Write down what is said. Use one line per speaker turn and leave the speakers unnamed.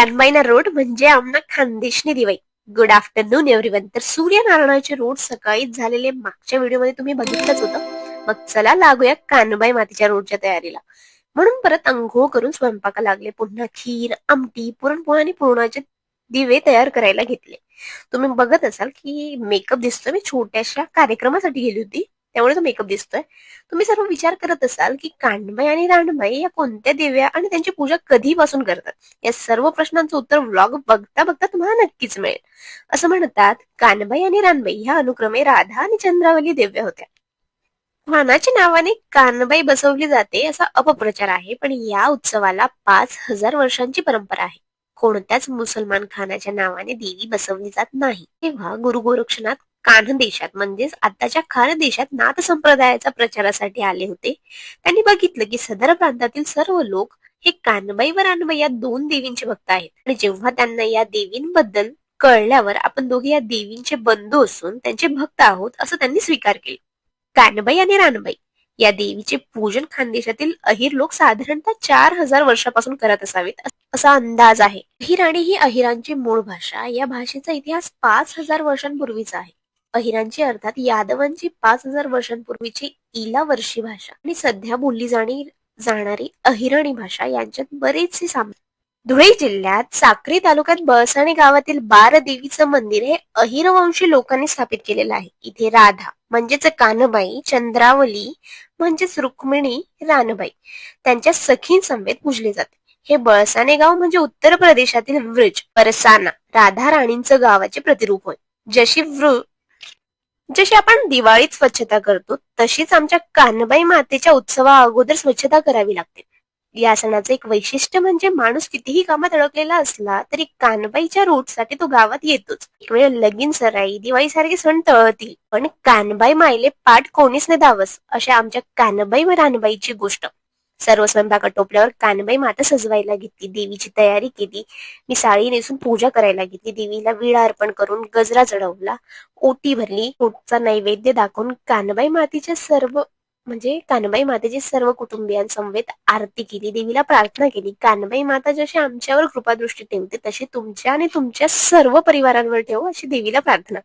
कानबाईना road म्हणजे आमना खानदेशनी दिवाळी. Good afternoon everyone. तर सूर्यनारायणाचे रोड सकाळीच झालेले मागच्या व्हिडिओमध्ये तुम्ही बघितलंच होतं. मग चला लागूया कानबाई मातीच्या रोडच्या तयारीला. म्हणून परत अंघोळ करून स्वयंपाका लागले. पुन्हा खीर, आमटी, पुरणपोळी आणि पुरणाचे दिवे तयार करायला घेतले. तुम्ही बघत असाल की मेकअप दिसतोय. मी छोट्याशा कार्यक्रमासाठी गेली होती, त्यामुळे तो मेकअप दिसतोय. तुम्ही सर्व विचार करत असाल की कानबाई आणि रानबाई या कोणत्या देव्या आणि त्यांची पूजा कधीपासून करतात. या सर्व प्रश्नांचं उत्तर व्लॉग बघता बघता तुम्हाला नक्कीच मिळेल. असं म्हणतात, कानबाई आणि रानबाई ह्या अनुक्रमे राधा आणि चंद्रावली देव्या होत्या. वानाच्या नावाने कानबाई बसवली जाते असा अपप्रचार आहे, पण या उत्सवाला 5,000 वर्षांची परंपरा आहे. कोणत्याच मुसलमान खानाच्या नावाने देवी बसवली जात नाही. तेव्हा गुरु गोरक्षनाथ कान्ह देशात म्हणजेच आताच्या खान देशात नाथ संप्रदायाच्या प्रचारासाठी आले होते. त्यांनी बघितलं की सदर प्रांतातील सर्व लोक हे कानबाई व रानबाई या दोन देवींचे भक्त आहेत. आणि जेव्हा त्यांना या देवींबद्दल कळल्यावर आपण दोघे या देवींचे बंधू असून त्यांचे भक्त आहोत असं त्यांनी स्वीकार केले. कानबाई आणि रानबाई या देवीचे पूजन खानदेशातील अहिर लोक साधारणतः 4,000 वर्षापासून करत असावेत असा अंदाज आहे. अहिराणी ही अहिरांची मूळ भाषा. या भाषेचा इतिहास 5,000 वर्षांपूर्वीचा आहे. अहिरांची अर्थात यादवांची 5,000 वर्षांपूर्वीची इला वर्षी भाषा आणि सध्या बोलली जाणारी अहिराणी भाषा यांच्यात बरेचसे साम्य. धुळे जिल्ह्यात साक्री तालुक्यात बळसाणे गावातील बार देवीचं मंदिर हे अहिरवंशी लोकांनी स्थापित केलेलं आहे. इथे राधा म्हणजेच कानबाई, चंद्रावली म्हणजेच रुक्मिणी, रानबाई त्यांच्या सखीं समवेत पूजले जाते. हे बळसाणे गाव म्हणजे उत्तर प्रदेशातील व्रज बरसाना राधा राणींचं गावाचे प्रतिरूप होय. जशी आपण दिवाळीत स्वच्छता करतो तशीच आमच्या कानबाई मातेच्या उत्सवा अगोदर स्वच्छता करावी लागते. या सणाचं एक वैशिष्ट्य म्हणजे माणूस कितीही कामात अडकलेला असला तरी कानबाईच्या रूटसाठी तो गावात येतोच. एक वेळ लगीन सराई, दिवाळी सारखे सण टळतील, पण कानबाई मायले पाठ कोणीच नाही दावस, अशा आमच्या कानबाई व रानबाईची गोष्ट. सर्व स्वयंपाक आटोपल्यावर कानबाई माता सजवायला घेतली, देवीची तयारी केली. मी साडी नेसून पूजा करायला घेतली. देवीला विडा अर्पण करून गजरा चढवला, ओटी भरली. ओटचा नैवेद्य दाखवून कानबाई मातेची सर्व कुटुंबियांसमवेत आरती केली, देवीला प्रार्थना केली. कानबाई माता जशी आमच्यावर कृपादृष्टी ठेवते तशी तुमच्या आणि तुमच्या सर्व परिवारांवर ठेवो अशी देवीला प्रार्थना.